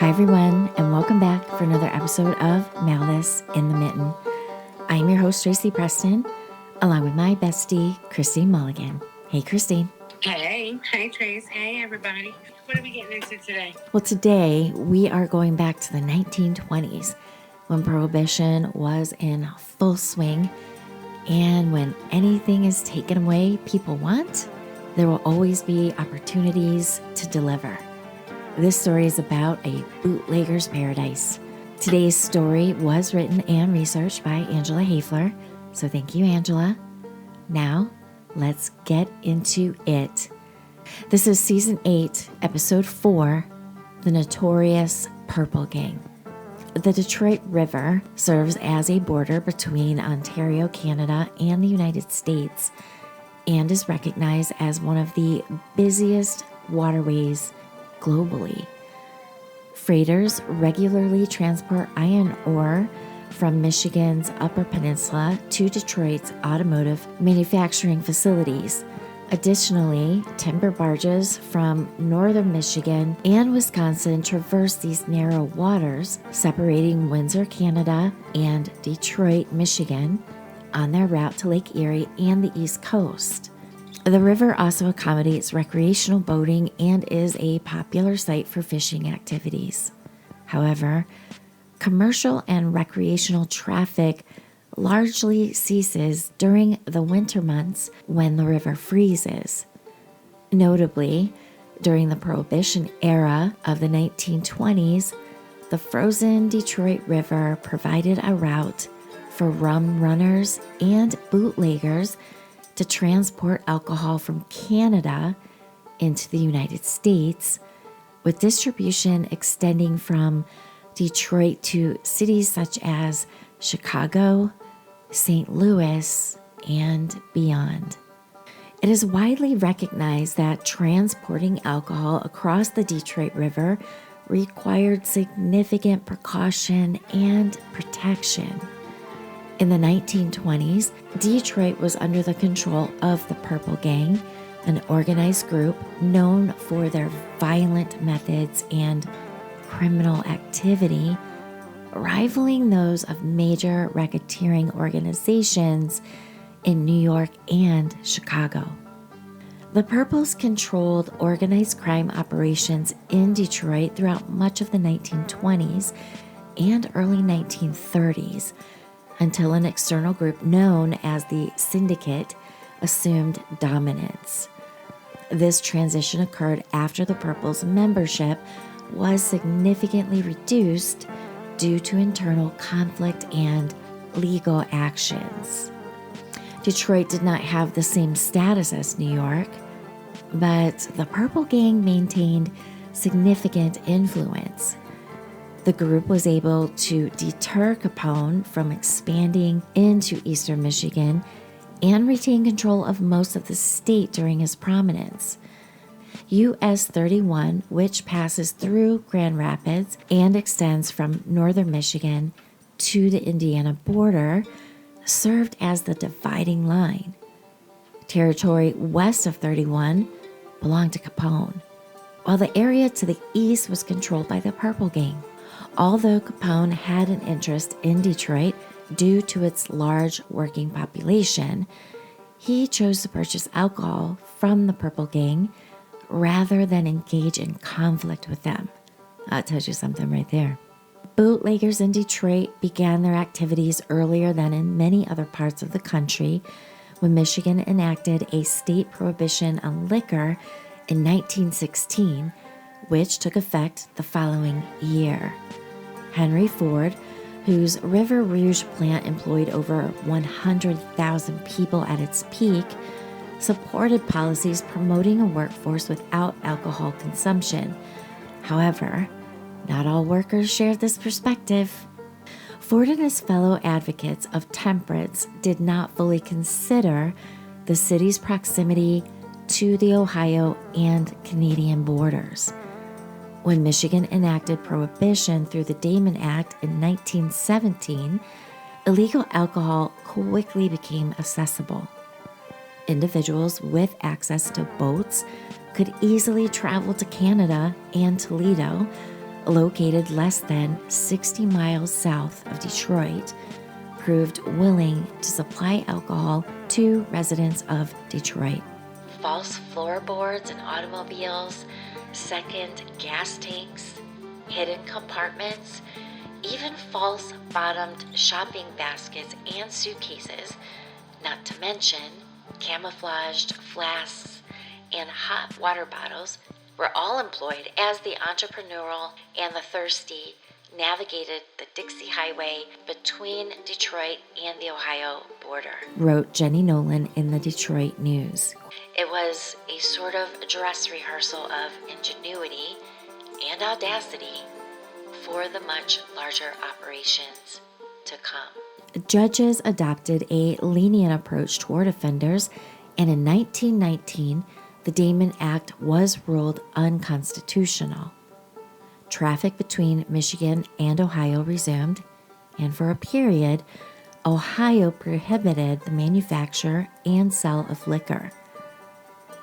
Hi, everyone, and welcome back for another episode of Malice in the Mitten. I'm your host, Tracy Preston, along with my bestie, Christine Mulligan. Hey, Christine. Hey Trace. Hey, everybody. What are we getting into today? Well, today we are going back to the 1920s when Prohibition was in full swing, and when anything is taken away people want, there will always be opportunities to deliver. This story is about a bootlegger's paradise. Today's story was written and researched by Angela Hoefler, so thank you, Angela. Now, let's get into it. This is Season 8, Episode 4, The Notorious Purple Gang. The Detroit River serves as a border between Ontario, Canada, and the United States, and is recognized as one of the busiest waterways globally. Freighters regularly transport iron ore from Michigan's Upper Peninsula to Detroit's automotive manufacturing facilities. Additionally, timber barges from northern Michigan and Wisconsin traverse these narrow waters, separating Windsor, Canada, and Detroit, Michigan, on their route to Lake Erie and the East Coast. The river also accommodates recreational boating and is a popular site for fishing activities. However, commercial and recreational traffic largely ceases during the winter months when the river freezes. Notably, during the Prohibition era of the 1920s, the frozen Detroit River provided a route for rum runners and bootleggers to transport alcohol from Canada into the United States, with distribution extending from Detroit to cities such as Chicago, St. Louis, and beyond. It is widely recognized that transporting alcohol across the Detroit River required significant precaution and protection. In the 1920s, Detroit was under the control of the Purple Gang, an organized group known for their violent methods and criminal activity, rivaling those of major racketeering organizations in New York and Chicago. The Purples controlled organized crime operations in Detroit throughout much of the 1920s and early 1930s, until an external group known as the Syndicate assumed dominance. This transition occurred after the Purples' membership was significantly reduced due to internal conflict and legal actions. Detroit did not have the same status as New York, but the Purple Gang maintained significant influence. The group was able to deter Capone from expanding into eastern Michigan and retain control of most of the state during his prominence. US 31, which passes through Grand Rapids and extends from northern Michigan to the Indiana border, served as the dividing line. Territory west of 31 belonged to Capone, while the area to the east was controlled by the Purple Gang. Although Capone had an interest in Detroit due to its large working population, he chose to purchase alcohol from the Purple Gang rather than engage in conflict with them. That tells you something right there. Bootleggers in Detroit began their activities earlier than in many other parts of the country when Michigan enacted a state prohibition on liquor in 1916, which took effect the following year. Henry Ford, whose River Rouge plant employed over 100,000 people at its peak, supported policies promoting a workforce without alcohol consumption. However, not all workers shared this perspective. Ford and his fellow advocates of temperance did not fully consider the city's proximity to the Ohio and Canadian borders. When Michigan enacted prohibition through the Damon Act in 1917, illegal alcohol quickly became accessible. Individuals with access to boats could easily travel to Canada and Toledo, located less than 60 miles south of Detroit, proved willing to supply alcohol to residents of Detroit. False floorboards in automobiles, second gas tanks, hidden compartments, even false bottomed shopping baskets and suitcases, not to mention camouflaged flasks and hot water bottles, were all employed as the entrepreneurial and the thirsty navigated the Dixie Highway between Detroit and the Ohio border, wrote Jenny Nolan in the Detroit News. It was a sort of dress rehearsal of ingenuity and audacity for the much larger operations to come. Judges adopted a lenient approach toward offenders, and in 1919, the Damon Act was ruled unconstitutional. Traffic between Michigan and Ohio resumed, and for a period, Ohio prohibited the manufacture and sale of liquor.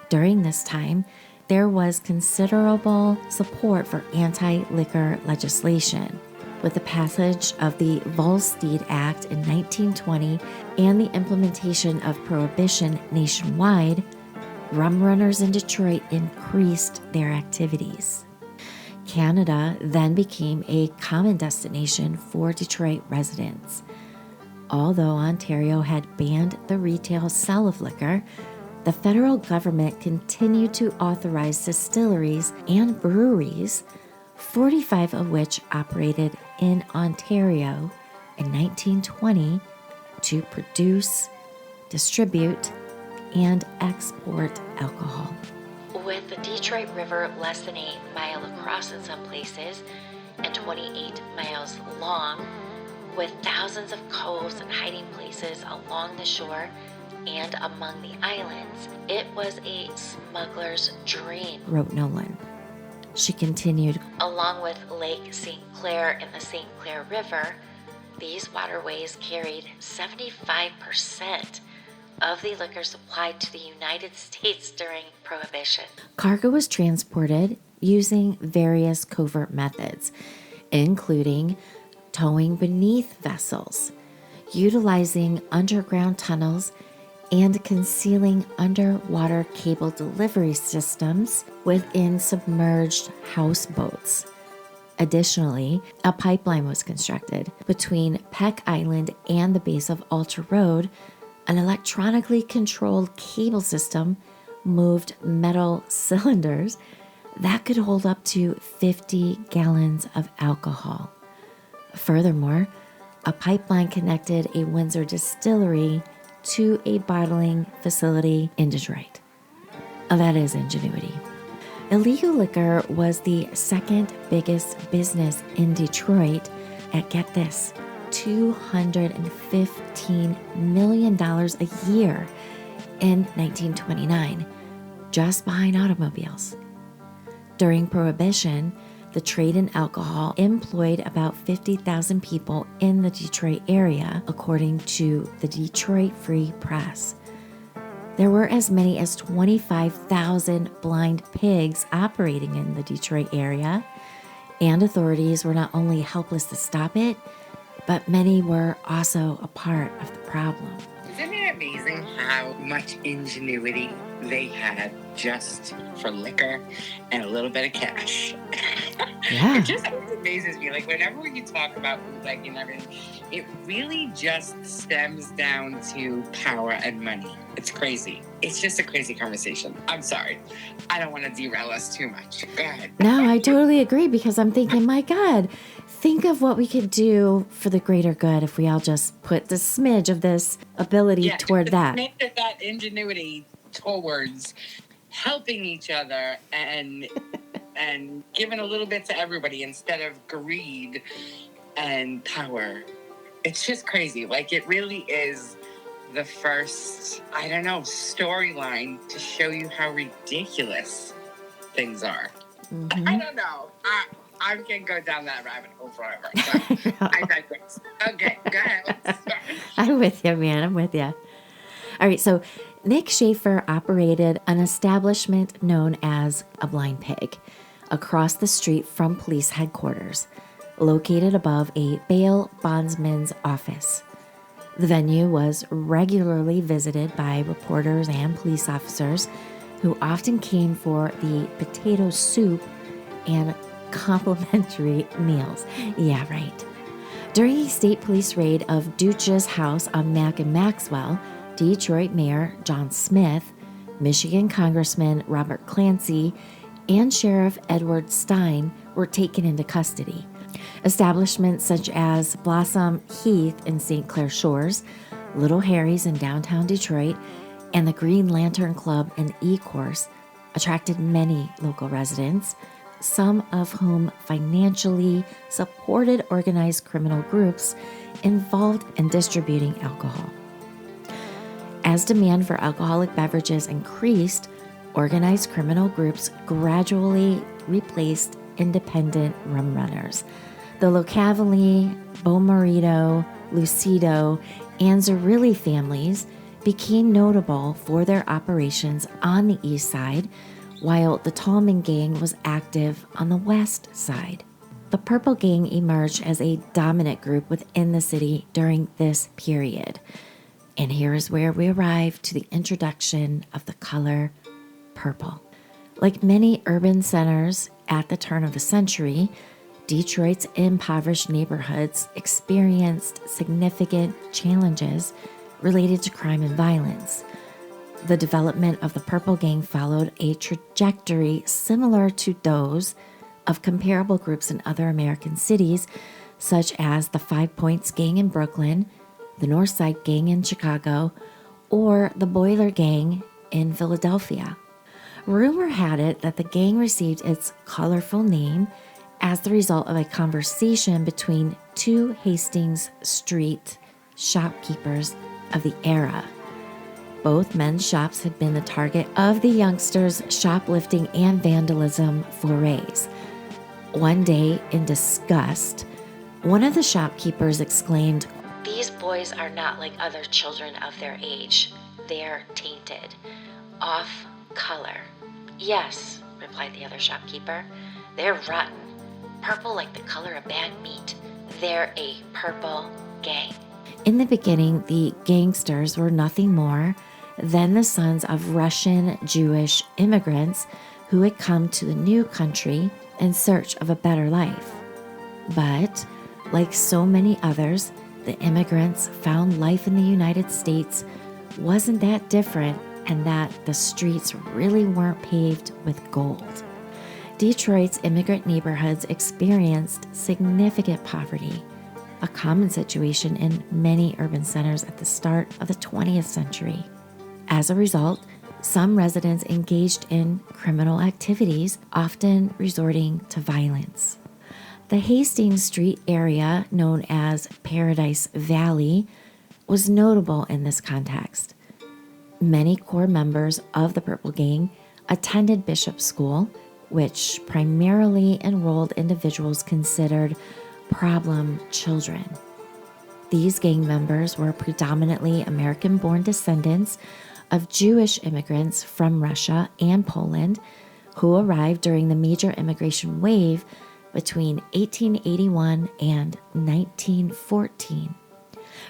During this time, there was considerable support for anti-liquor legislation. With the passage of the Volstead Act in 1920 and the implementation of prohibition nationwide, rum runners in Detroit increased their activities. Canada then became a common destination for Detroit residents. Although Ontario had banned the retail sale of liquor, the federal government continued to authorize distilleries and breweries, 45 of which operated in Ontario in 1920, to produce, distribute, and export alcohol. With the Detroit River less than a mile across in some places and 28 miles long, with thousands of coves and hiding places along the shore and among the islands, it was a smuggler's dream, wrote Nolan. She continued, along with Lake St. Clair and the St. Clair River, these waterways carried 75% of the liquor supplied to the United States during Prohibition. Cargo was transported using various covert methods, including towing beneath vessels, utilizing underground tunnels, and concealing underwater cable delivery systems within submerged houseboats. Additionally, a pipeline was constructed between Peck Island and the base of Alta Road. An electronically controlled cable system moved metal cylinders that could hold up to 50 gallons of alcohol. Furthermore, a pipeline connected a Windsor distillery to a bottling facility in Detroit. That is ingenuity. Illegal liquor was the second biggest business in Detroit at, get this, $215 million a year in 1929, just behind automobiles. During Prohibition, the trade in alcohol employed about 50,000 people in the Detroit area, according to the Detroit Free Press. There were as many as 25,000 blind pigs operating in the Detroit area, and authorities were not only helpless to stop it, but many were also a part of the problem. Isn't it amazing how much ingenuity they had just for liquor and a little bit of cash? Yeah. It just always amazes me. Like, whenever you talk about bootleg and everything, it really just stems down to power and money. It's crazy. It's just a crazy conversation. I'm sorry. I don't want to derail us too much. Go ahead. No, I totally agree, because I'm thinking, my God, think of what we could do for the greater good if we all just put the smidge of this ability toward that. Make that ingenuity towards helping each other and giving a little bit to everybody instead of greed and power. It's just crazy. Like, it really is the first, storyline to show you how ridiculous things are. Mm-hmm. I don't know. I can go down that rabbit hole forever. So I digress. Okay, go ahead. I'm with you, man. I'm with you. All right, so Nick Schaefer operated an establishment known as a Blind Pig, across the street from police headquarters, located above a bail bondsman's office. The venue was regularly visited by reporters and police officers who often came for the potato soup and complimentary meals. Yeah, right. During a state police raid of Duch's house on Mack and Maxwell, Detroit Mayor John Smith, Michigan Congressman Robert Clancy, and Sheriff Edward Stein were taken into custody. Establishments such as Blossom Heath in St. Clair Shores, Little Harry's in downtown Detroit, and the Green Lantern Club and E-Course attracted many local residents, some of whom financially supported organized criminal groups involved in distributing alcohol. As demand for alcoholic beverages increased, organized criminal groups gradually replaced independent rum runners. The Locavally, Bomarito, Lucido, and Zerilli families became notable for their operations on the east side, while the Tallman Gang was active on the west side. The Purple Gang emerged as a dominant group within the city during this period. And here is where we arrive to the introduction of the color purple. Like many urban centers at the turn of the century, Detroit's impoverished neighborhoods experienced significant challenges related to crime and violence. The development of the Purple Gang followed a trajectory similar to those of comparable groups in other American cities, such as the Five Points Gang in Brooklyn, the North Side Gang in Chicago, or the Boiler Gang in Philadelphia. Rumor had it that the gang received its colorful name as the result of a conversation between two Hastings Street shopkeepers of the era. Both men's shops had been the target of the youngsters' shoplifting and vandalism forays. One day, in disgust, one of the shopkeepers exclaimed, "These boys are not like other children of their age. They're tainted. Off color." "Yes," replied the other shopkeeper. "They're rotten. Purple like the color of bad meat. They're a purple gang." In the beginning, the gangsters were nothing more than the sons of Russian Jewish immigrants who had come to the new country in search of a better life. But, like so many others, the immigrants found life in the United States wasn't that different, and that the streets really weren't paved with gold. Detroit's immigrant neighborhoods experienced significant poverty, a common situation in many urban centers at the start of the 20th century. As a result, some residents engaged in criminal activities, often resorting to violence. The Hastings Street area, known as Paradise Valley, was notable in this context. Many core members of the Purple Gang attended Bishop School, which primarily enrolled individuals considered problem children. These gang members were predominantly American-born descendants of Jewish immigrants from Russia and Poland who arrived during the major immigration wave between 1881 and 1914.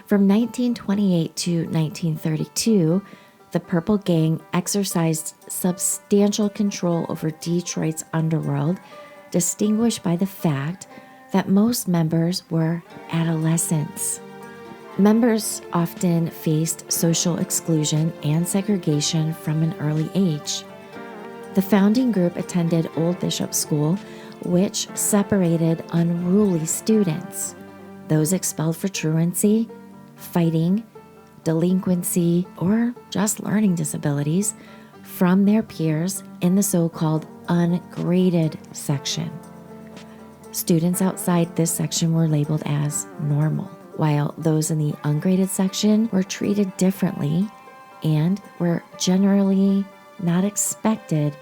From 1928 to 1932, the Purple Gang exercised substantial control over Detroit's underworld, distinguished by the fact that most members were adolescents. Members often faced social exclusion and segregation from an early age. The founding group attended Old Bishop School, which separated unruly students, those expelled for truancy, fighting, delinquency, or just learning disabilities, from their peers in the so-called ungraded section. Students outside this section were labeled as normal, while those in the ungraded section were treated differently and were generally not expected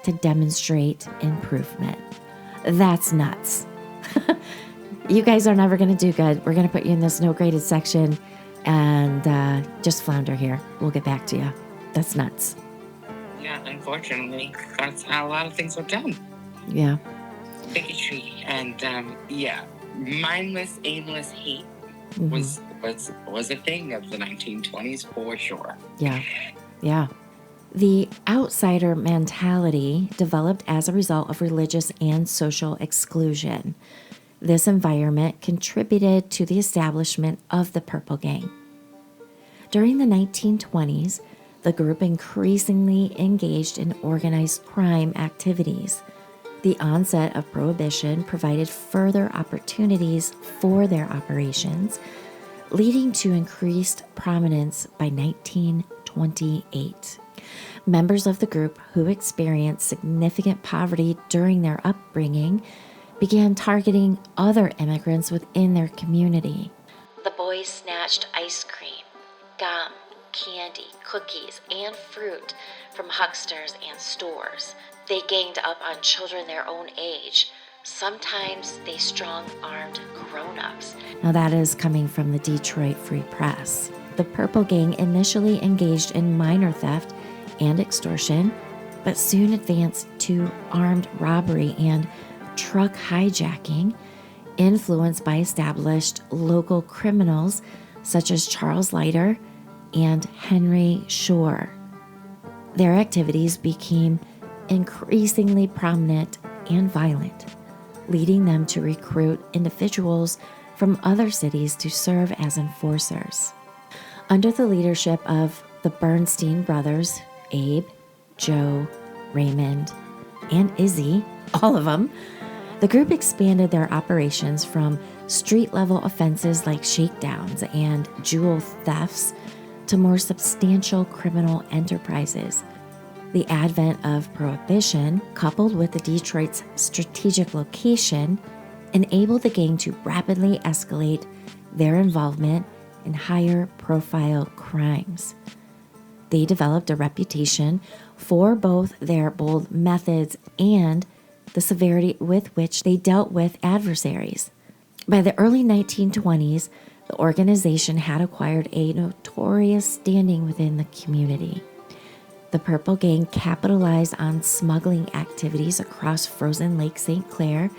to demonstrate improvement. That's nuts. You guys are never going to do good. We're going to put you in this no graded section and just flounder here. We'll get back to you. That's nuts. Yeah, unfortunately, that's how a lot of things are done. Yeah. bigotry, and mindless, aimless hate was a thing of the 1920s for sure. Yeah. The outsider mentality developed as a result of religious and social exclusion. This environment contributed to the establishment of the Purple Gang. During the 1920s, the group increasingly engaged in organized crime activities. The onset of Prohibition provided further opportunities for their operations, leading to increased prominence by 1928. Members of the group who experienced significant poverty during their upbringing began targeting other immigrants within their community. The boys snatched ice cream, gum, candy, cookies, and fruit from hucksters and stores. They ganged up on children their own age. Sometimes they strong-armed grown-ups. Now that is coming from the Detroit Free Press. The Purple Gang initially engaged in minor theft and extortion, but soon advanced to armed robbery and truck hijacking, influenced by established local criminals such as Charles Leiter and Henry Shore. Their activities became increasingly prominent and violent, leading them to recruit individuals from other cities to serve as enforcers. Under the leadership of the Bernstein brothers, Abe, Joe, Raymond, and Izzy, all of them, the group expanded their operations from street-level offenses like shakedowns and jewel thefts to more substantial criminal enterprises. The advent of Prohibition, coupled with the Detroit's strategic location, enabled the gang to rapidly escalate their involvement in higher-profile crimes. They developed a reputation for both their bold methods and the severity with which they dealt with adversaries. By the early 1920s, the organization had acquired a notorious standing within the community. The Purple Gang capitalized on smuggling activities across frozen Lake St. Clair,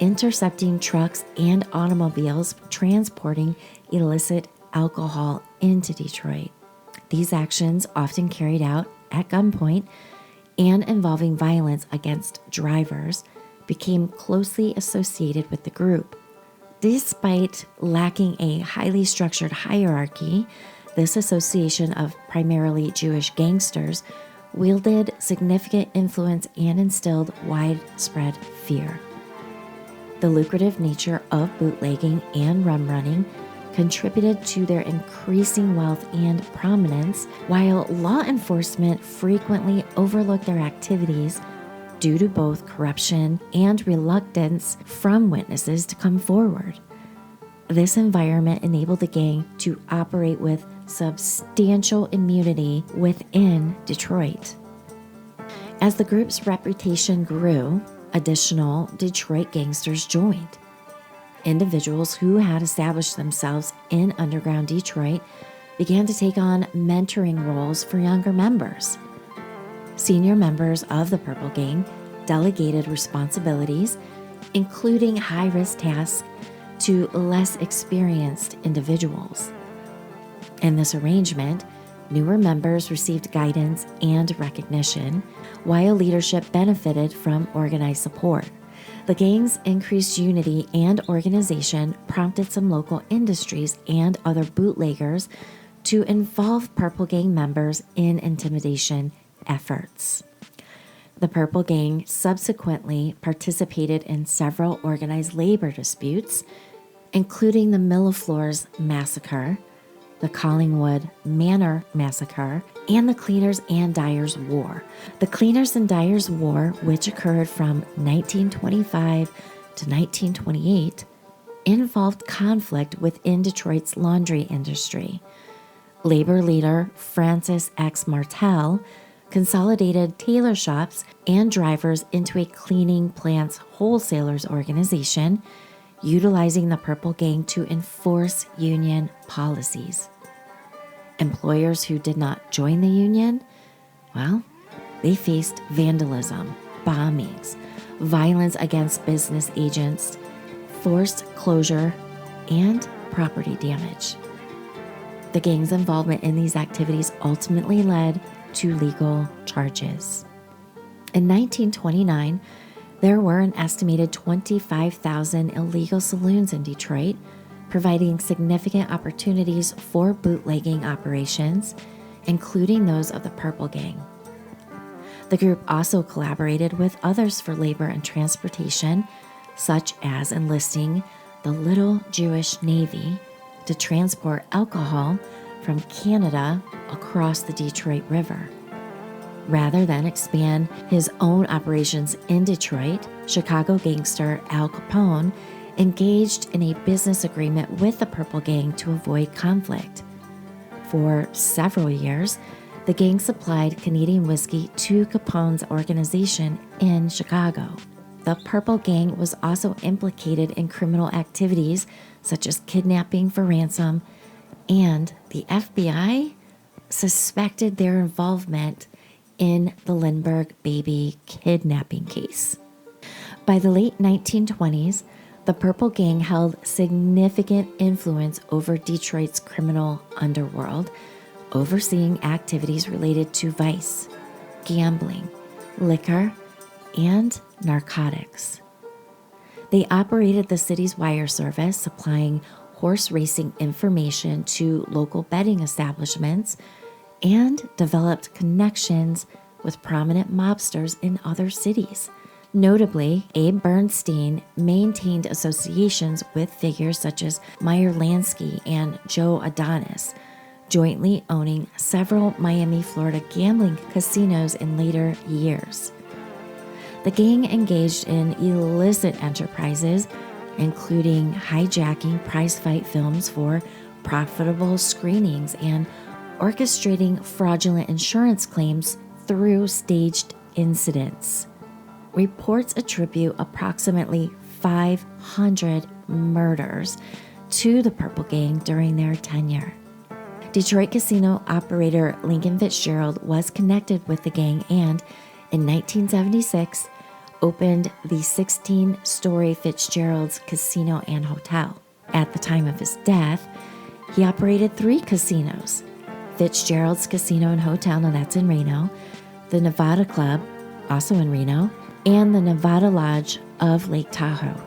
intercepting trucks and automobiles transporting illicit alcohol into Detroit. These actions, often carried out at gunpoint and involving violence against drivers, became closely associated with the group. Despite lacking a highly structured hierarchy, this association of primarily Jewish gangsters wielded significant influence and instilled widespread fear. The lucrative nature of bootlegging and rum running contributed to their increasing wealth and prominence, while law enforcement frequently overlooked their activities due to both corruption and reluctance from witnesses to come forward. This environment enabled the gang to operate with substantial immunity within Detroit. As the group's reputation grew, additional Detroit gangsters joined. Individuals who had established themselves in underground Detroit began to take on mentoring roles for younger members. Senior members of the Purple Gang delegated responsibilities, including high-risk tasks, to less experienced individuals. In this arrangement, newer members received guidance and recognition, while leadership benefited from organized support. The gang's increased unity and organization prompted some local industries and other bootleggers to involve Purple Gang members in intimidation efforts. The Purple Gang subsequently participated in several organized labor disputes, including the Millefleurs Massacre, the Collingwood Manor Massacre, and the Cleaners and Dyers War. The Cleaners and Dyers War, which occurred from 1925 to 1928, involved conflict within Detroit's laundry industry. Labor leader Francis X. Martel consolidated tailor shops and drivers into a cleaning plants wholesalers organization, utilizing the Purple Gang to enforce union policies. Employers who did not join the union, well, they faced vandalism, bombings, violence against business agents, forced closure, and property damage. The gang's involvement in these activities ultimately led to legal charges. In 1929, there were an estimated 25,000 illegal saloons in Detroit, providing significant opportunities for bootlegging operations, including those of the Purple Gang. The group also collaborated with others for labor and transportation, such as enlisting the Little Jewish Navy to transport alcohol from Canada across the Detroit River. Rather than expand his own operations in Detroit, Chicago gangster Al Capone engaged in a business agreement with the Purple Gang to avoid conflict. For several years, the gang supplied Canadian whiskey to Capone's organization in Chicago. The Purple Gang was also implicated in criminal activities such as kidnapping for ransom, and the FBI suspected their involvement in the Lindbergh baby kidnapping case. By the late 1920s, the Purple Gang held significant influence over Detroit's criminal underworld, overseeing activities related to vice, gambling, liquor, and narcotics. They operated the city's wire service, supplying horse racing information to local betting establishments, and developed connections with prominent mobsters in other cities. Notably, Abe Bernstein maintained associations with figures such as Meyer Lansky and Joe Adonis, jointly owning several Miami, Florida gambling casinos in later years. The gang engaged in illicit enterprises, including hijacking prize-fight films for profitable screenings and orchestrating fraudulent insurance claims through staged incidents. Reports attribute approximately 500 murders to the Purple Gang during their tenure. Detroit casino operator Lincoln Fitzgerald was connected with the gang and, in 1976, opened the 16-story Fitzgerald's Casino and Hotel. At the time of his death, he operated 3 casinos: Fitzgerald's Casino and Hotel, now that's in Reno, the Nevada Club, also in Reno, and the Nevada Lodge of Lake Tahoe.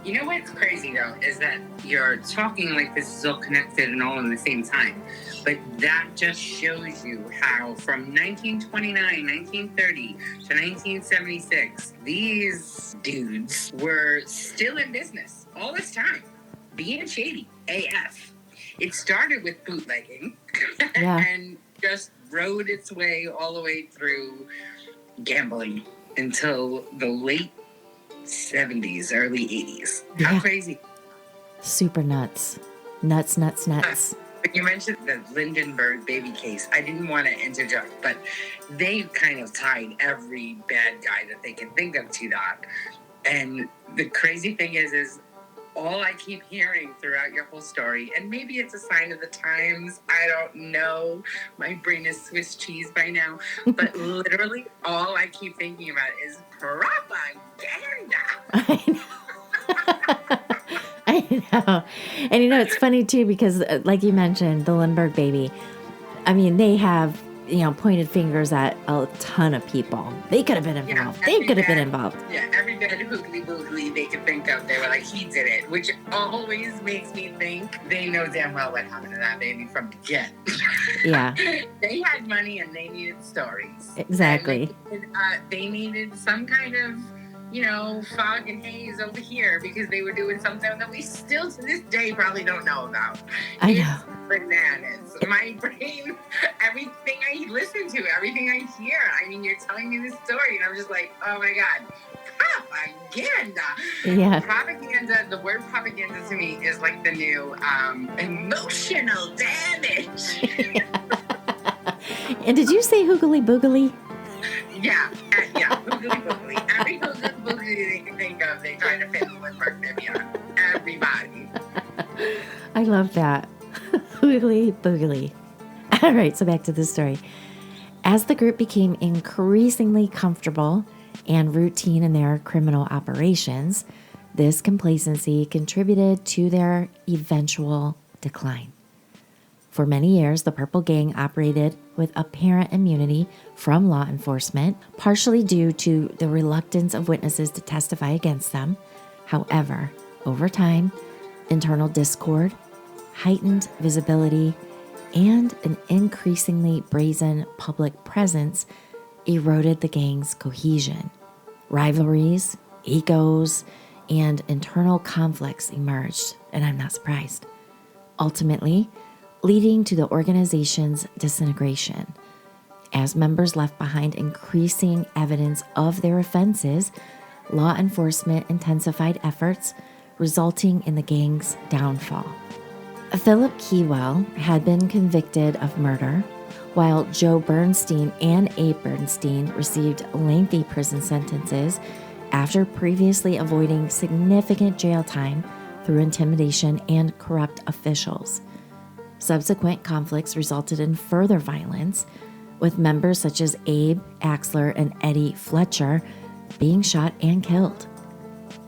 You know what's crazy, though, is that you're talking like this is all connected and all in the same time. But that just shows you how from 1929, 1930 to 1976, these dudes were still in business all this time, being shady AF. It started with bootlegging and just rode its way all the way through gambling until the late 70s, early 80s. How crazy. Super nuts. Nuts. When you mentioned the Lindbergh baby case, I didn't want to interject, but they kind of tied every bad guy that they can think of to that. And the crazy thing is all I keep hearing throughout your whole story, and maybe it's a sign of the times, I don't know. My brain is Swiss cheese by now. But literally all I keep thinking about is propaganda. I know. And it's funny too, because like you mentioned, the Lindbergh baby, I mean, they have, pointed fingers at a ton of people. They could have been involved. They could have been involved. Yeah, every bit of hoogly boogly they could think of, they were like, he did it, which always makes me think they know damn well what happened to that baby from the get. Yeah. They had money and they needed stories. Exactly. They needed some kind of, fog and haze over here because they were doing something that we still to this day probably don't know about. I know. Bananas. My brain, everything I listen to, everything I hear. I mean, you're telling me this story and I'm just like, oh my God, propaganda. Yeah. Propaganda, the word propaganda to me is like the new emotional damage. And did you say hoogly boogly? Yeah, hoogly boogly. Every hoogly boogly they can think of, they try to fit the Lindbergh baby on. Everybody. I love that. Hoogly boogly. All right, so back to the story. As the group became increasingly comfortable and routine in their criminal operations, this complacency contributed to their eventual decline. For many years, the Purple Gang operated with apparent immunity from law enforcement, partially due to the reluctance of witnesses to testify against them. However, over time, internal discord, heightened visibility, and an increasingly brazen public presence eroded the gang's cohesion. Rivalries, egos, and internal conflicts emerged, and I'm not surprised, ultimately leading to the organization's disintegration. As members left behind increasing evidence of their offenses, law enforcement intensified efforts, resulting in the gang's downfall. Philip Keywell had been convicted of murder, while Joe Bernstein and Abe Bernstein received lengthy prison sentences after previously avoiding significant jail time through intimidation and corrupt officials. Subsequent conflicts resulted in further violence, with members such as Abe Axler and Eddie Fletcher being shot and killed.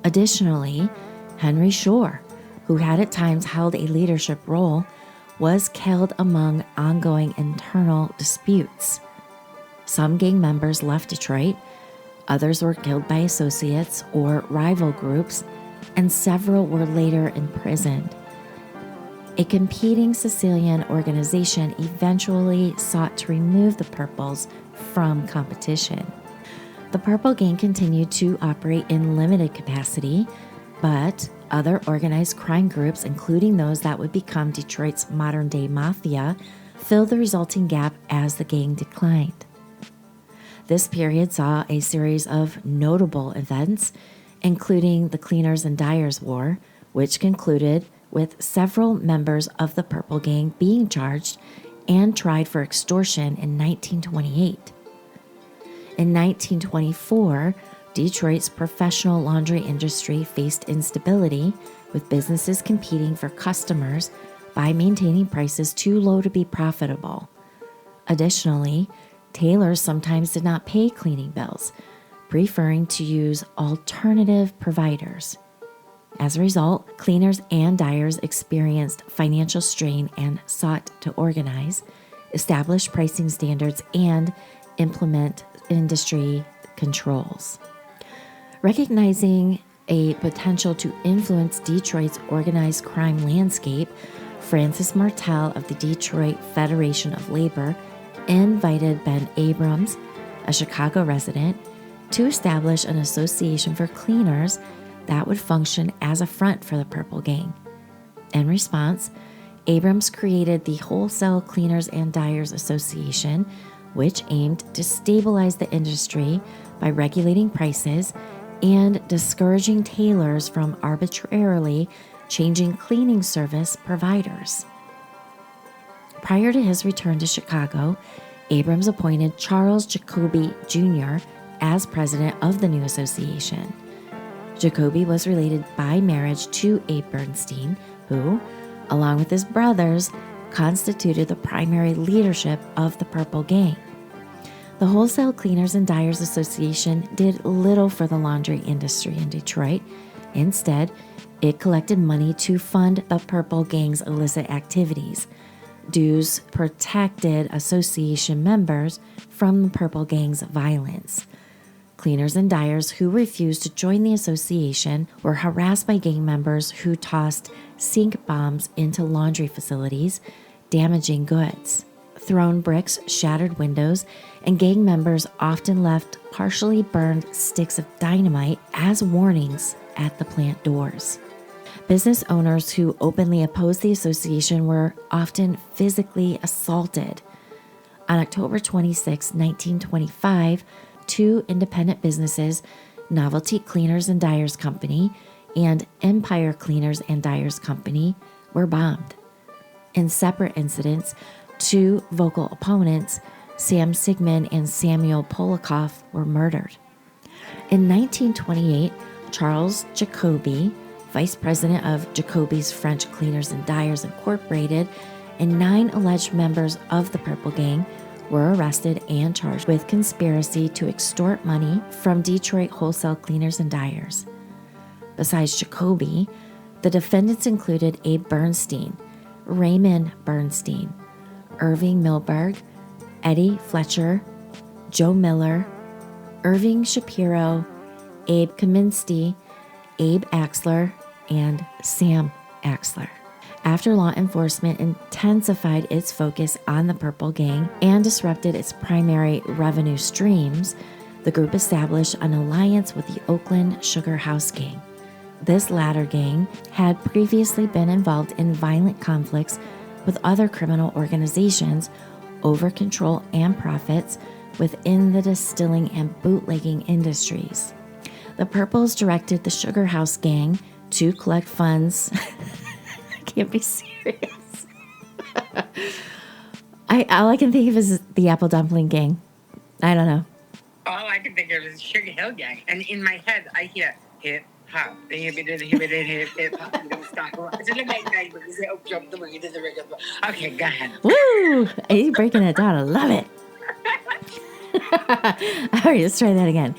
Additionally, Henry Shore, who had at times held a leadership role, was killed among ongoing internal disputes. Some gang members left Detroit, others were killed by associates or rival groups, and several were later imprisoned. A competing Sicilian organization eventually sought to remove the Purples from competition. The Purple Gang continued to operate in limited capacity, but other organized crime groups, including those that would become Detroit's modern-day mafia, filled the resulting gap as the gang declined. This period saw a series of notable events, including the Cleaners and Dyers War, which concluded with several members of the Purple Gang being charged and tried for extortion in 1928. In 1924, Detroit's professional laundry industry faced instability, with businesses competing for customers by maintaining prices too low to be profitable. Additionally, tailors sometimes did not pay cleaning bills, preferring to use alternative providers. As a result, cleaners and dyers experienced financial strain and sought to organize, establish pricing standards, and implement industry controls. Recognizing a potential to influence Detroit's organized crime landscape, Francis Martel of the Detroit Federation of Labor invited Ben Abrams, a Chicago resident, to establish an association for cleaners that would function as a front for the Purple Gang. In response, Abrams created the Wholesale Cleaners and Dyers Association, which aimed to stabilize the industry by regulating prices and discouraging tailors from arbitrarily changing cleaning service providers. Prior to his return to Chicago, Abrams appointed Charles Jacoby Jr. as president of the new association. Jacoby was related by marriage to Abe Bernstein, who, along with his brothers, constituted the primary leadership of the Purple Gang. The Wholesale Cleaners and Dyers Association did little for the laundry industry in Detroit. Instead, it collected money to fund the Purple Gang's illicit activities. Dues protected association members from the Purple Gang's violence. Cleaners and dyers who refused to join the association were harassed by gang members who tossed sink bombs into laundry facilities, damaging goods. Thrown bricks shattered windows, and gang members often left partially burned sticks of dynamite as warnings at the plant doors. Business owners who openly opposed the association were often physically assaulted. On October 26, 1925, two independent businesses, Novelty Cleaners and Dyers Company and Empire Cleaners and Dyers Company, were bombed. In separate incidents, two vocal opponents, Sam Sigmund and Samuel Polikoff, were murdered. In 1928, Charles Jacoby, vice president of Jacoby's French Cleaners and Dyers Incorporated, and 9 alleged members of the Purple Gang were arrested and charged with conspiracy to extort money from Detroit wholesale cleaners and dyers. Besides Jacoby, the defendants included Abe Bernstein, Raymond Bernstein, Irving Milberg, Eddie Fletcher, Joe Miller, Irving Shapiro, Abe Kaminsky, Abe Axler, and Sam Axler. After law enforcement intensified its focus on the Purple Gang and disrupted its primary revenue streams, the group established an alliance with the Oakland Sugar House Gang. This latter gang had previously been involved in violent conflicts with other criminal organizations over control and profits within the distilling and bootlegging industries. The Purples directed the Sugar House Gang to collect funds. I can't be serious. All I can think of is the Apple Dumpling Gang. I don't know. All I can think of is Sugar Hill Gang. And in my head, I hear hip hop. Hip hop. Don't stop. Okay, go ahead. Woo! You're breaking it down. I love it. All right, let's try that again.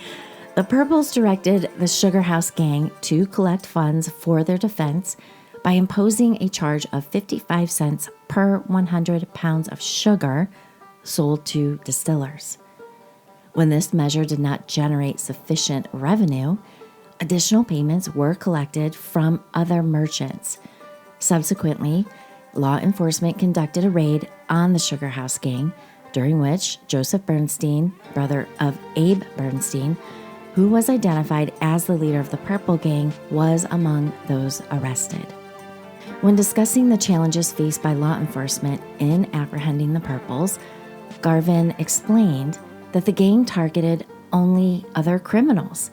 The Purples directed the Sugar House Gang to collect funds for their defense by imposing a charge of 55 cents per 100 pounds of sugar sold to distillers. When this measure did not generate sufficient revenue, additional payments were collected from other merchants. Subsequently, law enforcement conducted a raid on the Sugar House Gang, during which Joseph Bernstein, brother of Abe Bernstein, who was identified as the leader of the Purple Gang, was among those arrested. When discussing the challenges faced by law enforcement in apprehending the Purples, Garvin explained that the gang targeted only other criminals,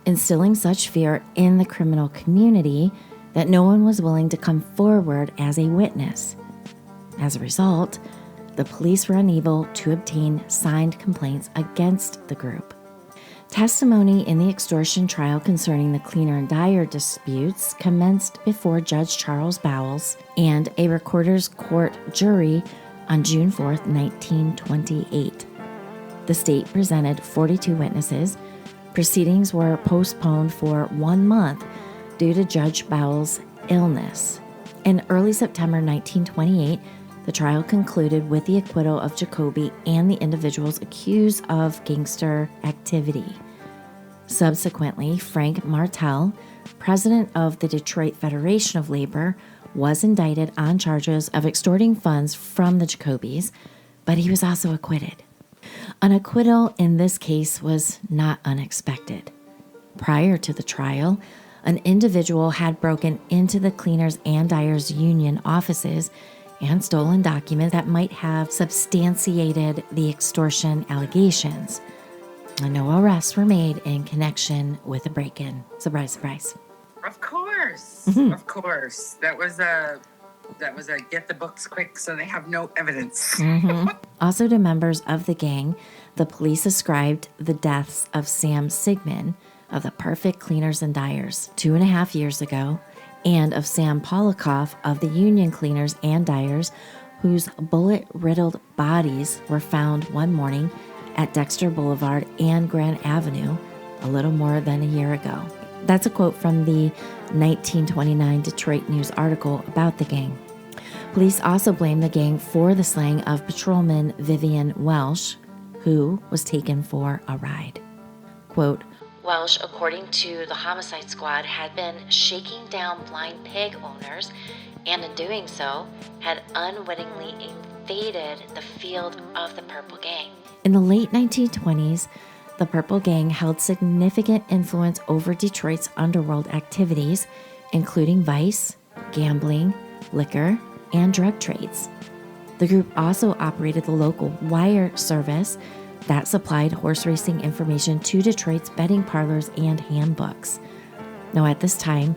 instilling such fear in the criminal community that no one was willing to come forward as a witness. As a result, the police were unable to obtain signed complaints against the group. Testimony in the extortion trial concerning the cleaner and dyer disputes commenced before Judge Charles Bowles and a recorder's court jury on June 4, 1928. The state presented 42 witnesses. Proceedings were postponed for 1 month due to Judge Bowles' illness. In early September 1928, the trial concluded with the acquittal of Jacoby and the individuals accused of gangster activity. Subsequently, Frank Martel, president of the Detroit Federation of Labor, was indicted on charges of extorting funds from the Jacobys, but he was also acquitted. An acquittal in this case was not unexpected. Prior to the trial, an individual had broken into the Cleaners and Dyers Union offices and stolen documents that might have substantiated the extortion allegations. No arrests were made in connection with the break-in. Surprise, surprise. Of course. Of course. That was a get the books quick so they have no evidence. Also to members of the gang, the police ascribed the deaths of Sam Sigmund of the Perfect Cleaners and Dyers 2.5 years ago, and of Sam Polikoff of the Union Cleaners and Dyers, whose bullet-riddled bodies were found one morning at Dexter Boulevard and Grand Avenue a little more than a year ago. That's a quote from the 1929 Detroit News article about the gang. Police also blamed the gang for the slaying of patrolman Vivian Welsh, who was taken for a ride. Quote, Welsh, according to the homicide squad, had been shaking down blind pig owners and in doing so had unwittingly invaded the field of the Purple Gang. In the late 1920s, the Purple Gang held significant influence over Detroit's underworld activities, including vice, gambling, liquor, and drug trades. The group also operated the local wire service that supplied horse racing information to Detroit's betting parlors and handbooks. Now, at this time,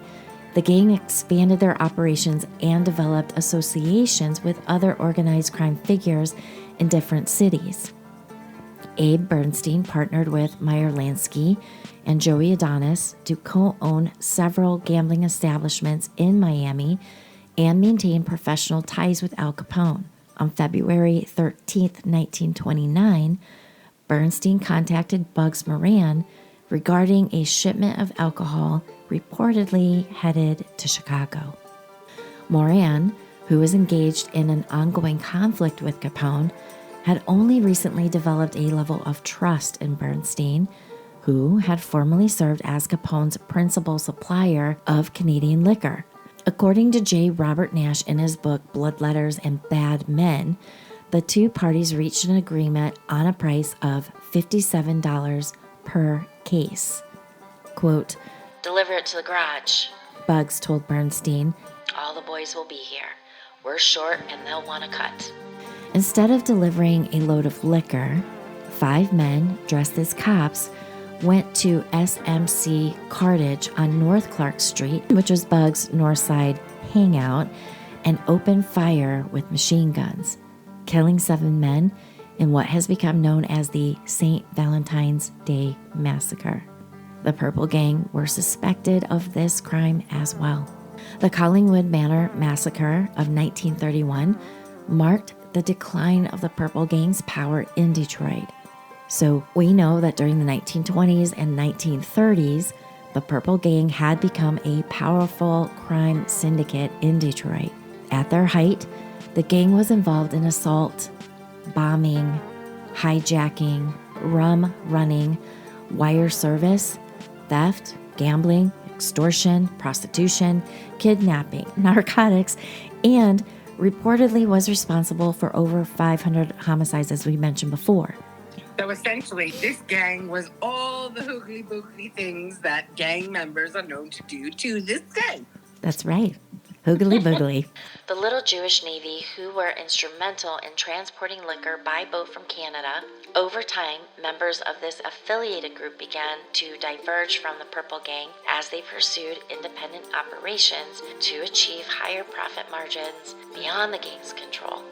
the gang expanded their operations and developed associations with other organized crime figures in different cities. Abe Bernstein partnered with Meyer Lansky and Joey Adonis to co-own several gambling establishments in Miami and maintain professional ties with Al Capone, On February 13th, 1929, Bernstein contacted Bugs Moran regarding a shipment of alcohol reportedly headed to Chicago. Moran, who was engaged in an ongoing conflict with Capone, had only recently developed a level of trust in Bernstein, who had formerly served as Capone's principal supplier of Canadian liquor. According to J. Robert Nash in his book Bloodletters and Bad Men, the two parties reached an agreement on a price of $57 per case. Quote, "Deliver it to the garage," Bugs told Bernstein. "All the boys will be here. We're short and they'll want a cut." Instead of delivering a load of liquor, 5 men dressed as cops went to SMC Cartage on North Clark Street, which was Bugs' North Side hangout, and opened fire with machine guns, killing 7 men in what has become known as the St. Valentine's Day Massacre. The Purple Gang were suspected of this crime as well. The Collingwood Manor Massacre of 1931 marked the decline of the Purple Gang's power in Detroit. So we know that during the 1920s and 1930s, the Purple Gang had become a powerful crime syndicate in Detroit. At their height, the gang was involved in assault, bombing, hijacking, rum running, wire service, theft, gambling, extortion, prostitution, kidnapping, narcotics, and reportedly was responsible for over 500 homicides, as we mentioned before. So essentially, this gang was all the hoogly-boogly things that gang members are known to do to this day. That's right. Hoogly boogly. The Little Jewish Navy, who were instrumental in transporting liquor by boat from Canada. Over time, members of this affiliated group began to diverge from the Purple Gang as they pursued independent operations to achieve higher profit margins beyond the gang's control.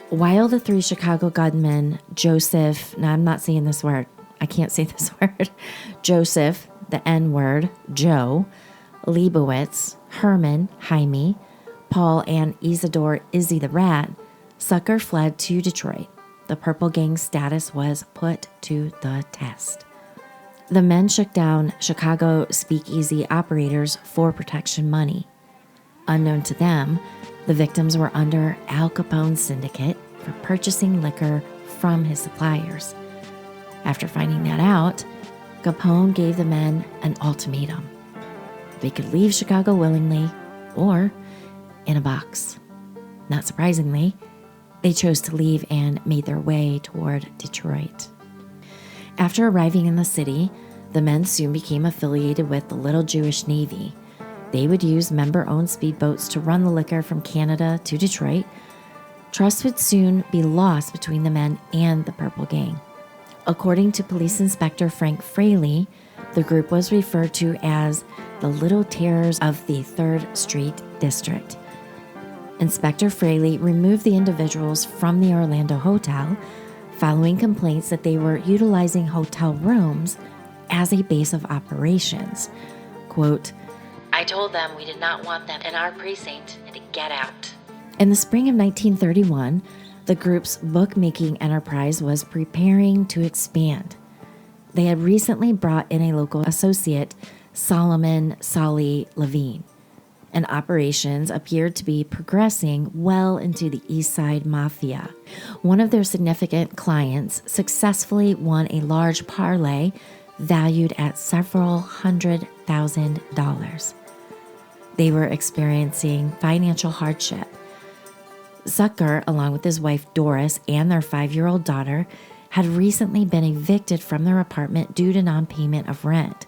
While the 3 Chicago gunmen, Joseph, now I'm not saying this word, I can't say this word, Joseph, the N-word, Joe, Leibowitz, Herman, Jaime, Paul, and Isidore, Izzy the Rat, Sucker fled to Detroit. The Purple Gang's status was put to the test. The men shook down Chicago speakeasy operators for protection money. Unknown to them, the victims were under Al Capone's syndicate for purchasing liquor from his suppliers. After finding that out, Capone gave the men an ultimatum. They could leave Chicago willingly or in a box. Not surprisingly, they chose to leave and made their way toward Detroit. After arriving in the city, the men soon became affiliated with the Little Jewish Navy. They would use member-owned speedboats to run the liquor from Canada to Detroit. Trust would soon be lost between the men and the Purple Gang. According to Police Inspector Frank Fraley, the group was referred to as the Little Terrors of the 3rd Street District. Inspector Fraley removed the individuals from the Orlando hotel following complaints that they were utilizing hotel rooms as a base of operations. Quote, "I told them we did not want them in our precinct and to get out." In the spring of 1931, the group's bookmaking enterprise was preparing to expand. They had recently brought in a local associate, Solomon Solly Levine, and operations appeared to be progressing well into the East Side Mafia. One of their significant clients successfully won a large parlay valued at several $100,000. They were experiencing financial hardship. Zucker, along with his wife Doris and their 5-year-old daughter, had recently been evicted from their apartment due to non-payment of rent.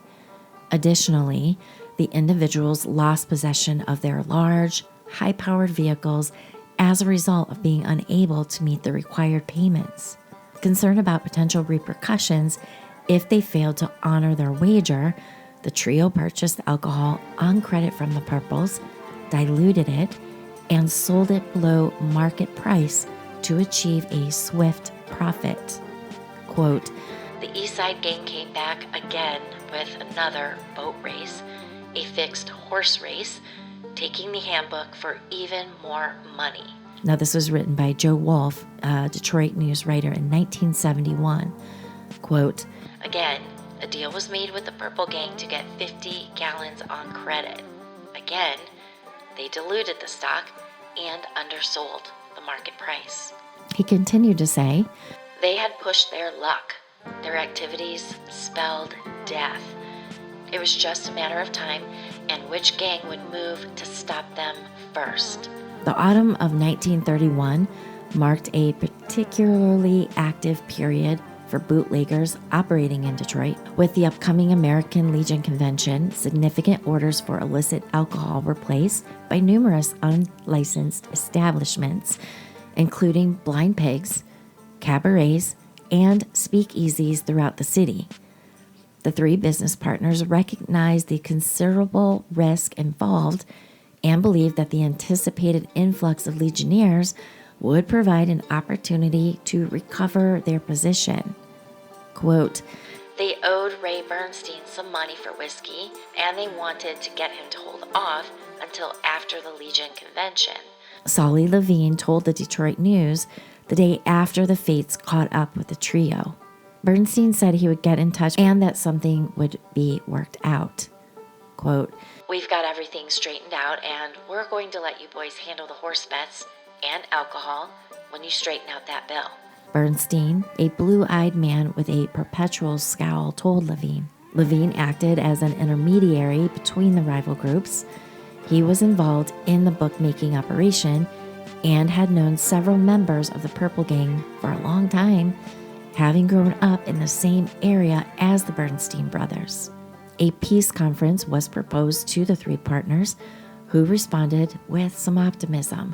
Additionally, the individuals lost possession of their large, high-powered vehicles as a result of being unable to meet the required payments. Concerned about potential repercussions if they failed to honor their wager, the trio purchased the alcohol on credit from the Purples, diluted it, and sold it below market price to achieve a swift profit. Quote, The East Side Gang came back again with another boat race, a fixed horse race, taking the handbook for even more money. Now, this was written by Joe Wolf, a Detroit news writer in 1971. Quote, Again, a deal was made with the Purple Gang to get 50 gallons on credit. Again, they diluted the stock and undersold the market price. He continued to say, They had pushed their luck. Their activities spelled death. It was just a matter of time and which gang would move to stop them first. the autumn of 1931 marked a particularly active period for bootleggers operating in Detroit. With the upcoming American Legion Convention, significant orders for illicit alcohol were placed by numerous unlicensed establishments, including blind pigs, cabarets, and speakeasies throughout the city. The three business partners recognized the considerable risk involved and believed that the anticipated influx of Legionnaires would provide an opportunity to recover their position. Quote, They owed Ray Bernstein some money for whiskey, and they wanted to get him to hold off until after the Legion convention. Solly Levine told the Detroit News the day after the Fates caught up with the trio. Bernstein said he would get in touch and that something would be worked out. Quote, We've got everything straightened out, and we're going to let you boys handle the horse bets and alcohol when you straighten out that bill. Bernstein, a blue-eyed man with a perpetual scowl, told Levine. Levine acted as an intermediary between the rival groups. He was involved in the bookmaking operation and had known several members of the Purple Gang for a long time, having grown up in the same area as the Bernstein brothers. A peace conference was proposed to the three partners, who responded with some optimism,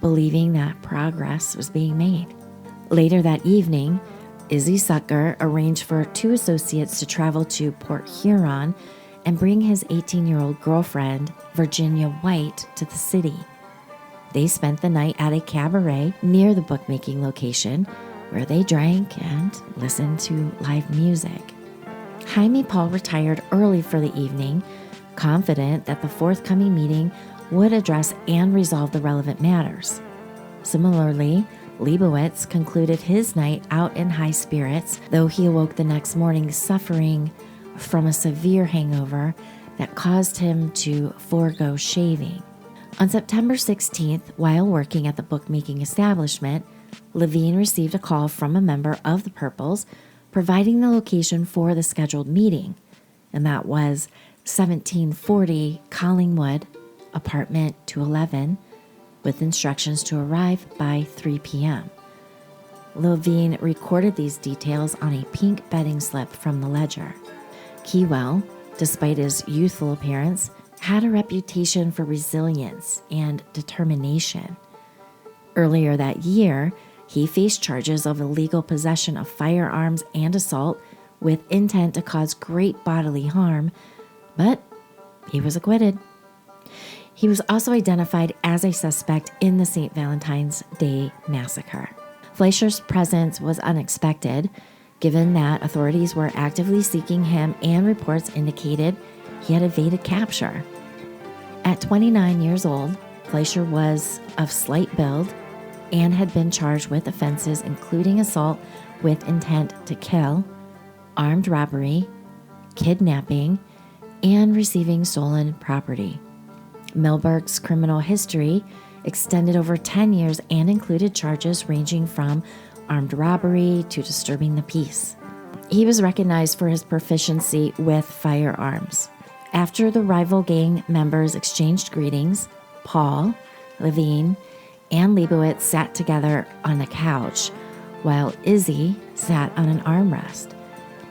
believing that progress was being made. Later that evening, Izzy Sucker arranged for two associates to travel to Port Huron and bring his 18-year-old girlfriend, Virginia White, to the city. They spent the night at a cabaret near the bookmaking location, where they drank and listened to live music. Jaime Paul retired early for the evening, confident that the forthcoming meeting would address and resolve the relevant matters. Similarly, Leibowitz concluded his night out in high spirits, though he awoke the next morning suffering from a severe hangover that caused him to forego shaving. On September 16th, while working at the bookmaking establishment, Levine received a call from a member of the Purples providing the location for the scheduled meeting, and that was 1740 Collingwood, apartment 211, with instructions to arrive by 3 p.m. Levine recorded these details on a pink betting slip from the ledger. Keywell, despite his youthful appearance, had a reputation for resilience and determination. Earlier that year, he faced charges of illegal possession of firearms and assault with intent to cause great bodily harm, but he was acquitted. He was also identified as a suspect in the St. Valentine's Day massacre. Fleischer's presence was unexpected, given that authorities were actively seeking him and reports indicated he had evaded capture. At 29 years old, Fleischer was of slight build and had been charged with offenses including assault with intent to kill, armed robbery, kidnapping, and receiving stolen property. Milberg's criminal history extended over 10 years and included charges ranging from armed robbery to disturbing the peace. He was recognized for his proficiency with firearms. After the rival gang members exchanged greetings, Paul, Levine, and Leibowitz sat together on the couch, while Izzy sat on an armrest.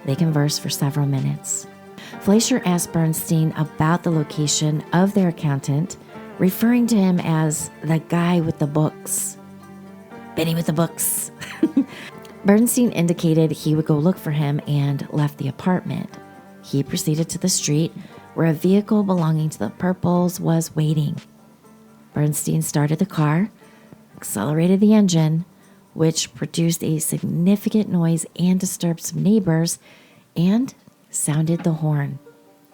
They conversed for several minutes. Fleischer asked Bernstein about the location of their accountant, referring to him as the guy with the books. Benny with the books. Bernstein indicated he would go look for him and left the apartment. He proceeded to the street where a vehicle belonging to the Purples was waiting. Bernstein started the car, accelerated the engine, which produced a significant noise and disturbed some neighbors, and sounded the horn.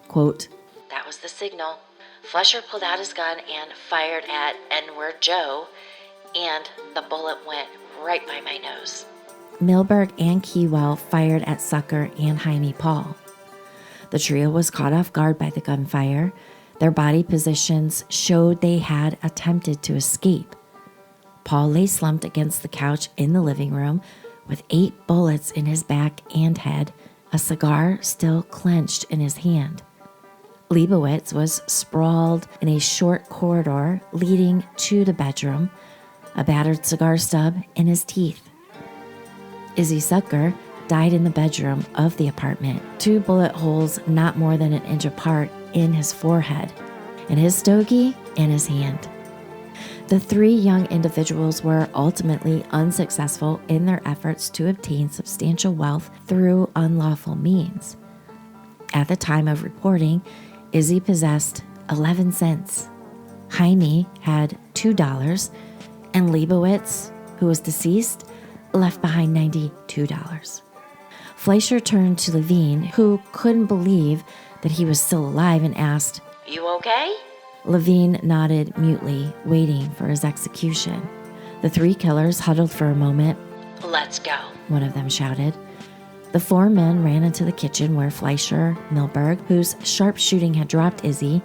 Quote, That was the signal. Fleischer pulled out his gun and fired at N-word Joe, and the bullet went right by my nose. Milberg and Keywell fired at Sucker and Jaime Paul. The trio was caught off guard by the gunfire. Their body positions showed they had attempted to escape. Paul lay slumped against the couch in the living room with 8 bullets in his back and head, a cigar still clenched in his hand. Leibowitz was sprawled in a short corridor leading to the bedroom, a battered cigar stub in his teeth. Izzy Sucker died in the bedroom of the apartment, 2 bullet holes not more than an inch apart in his forehead, and his stogie in his hand. The 3 young individuals were ultimately unsuccessful in their efforts to obtain substantial wealth through unlawful means. At the time of reporting, Izzy possessed 11 cents. Jaime had $2, and Leibowitz, who was deceased, left behind $92. Fleischer turned to Levine, who couldn't believe that he was still alive, and asked, "You okay?" Levine nodded mutely, waiting for his execution. The 3 killers huddled for a moment. "Let's go," one of them shouted. The 4 men ran into the kitchen where Fleischer, Milberg, whose sharpshooting had dropped Izzy,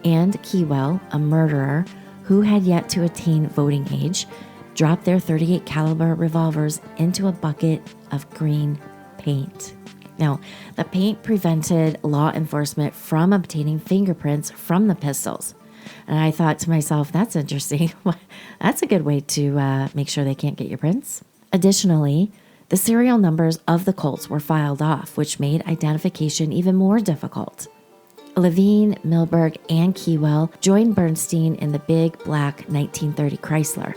and Keywell, a murderer who had yet to attain voting age, dropped their .38 caliber revolvers into a bucket of green paint. Now, the paint prevented law enforcement from obtaining fingerprints from the pistols. And I thought to myself, that's interesting. That's a good way to make sure they can't get your prints. Additionally, the serial numbers of the Colts were filed off, which made identification even more difficult. Levine, Milberg, and Keywell joined Bernstein in the big black 1930 Chrysler.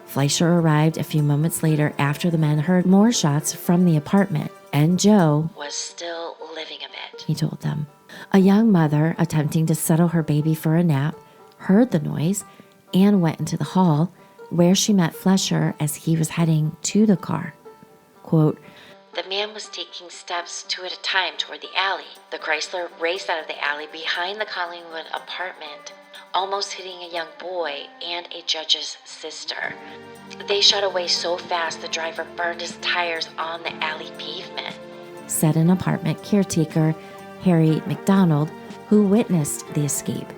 Fleischer arrived a few moments later after the men heard more shots from the apartment, and Joe was still living a bit. He told them. A young mother attempting to settle her baby for a nap heard the noise and went into the hall, where she met Fleischer as he was heading to the car. Quote, "The man was taking steps 2 at a time toward the alley. The Chrysler raced out of the alley behind the Collingwood apartment, almost hitting a young boy and a judge's sister. They shot away so fast the driver burned his tires on the alley pavement," said an apartment caretaker, Harry McDonald, who witnessed the escape.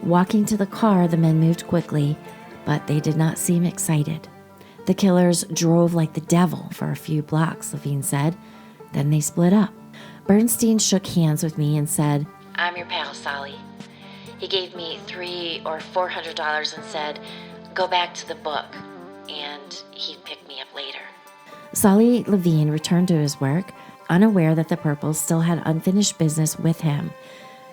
Walking to the car, the men moved quickly, but they did not seem excited. The killers drove like the devil for a few blocks, Levine said. Then they split up. Bernstein shook hands with me and said, "I'm your pal, Solly." He gave me $300 or $400 and said, "Go back to the book," and he'd pick me up later. Solly Levine returned to his work, unaware that the Purples still had unfinished business with him.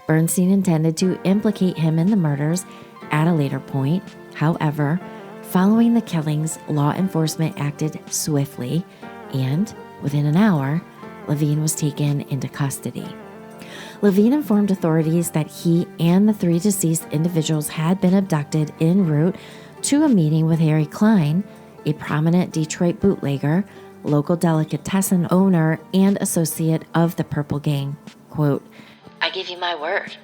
Bernstein intended to implicate him in the murders at a later point. However, following the killings, law enforcement acted swiftly, and within an hour, Levine was taken into custody. Levine informed authorities that he and the 3 deceased individuals had been abducted en route to a meeting with Harry Klein, a prominent Detroit bootlegger, local delicatessen owner, and associate of the Purple Gang. Quote, "I give you my word.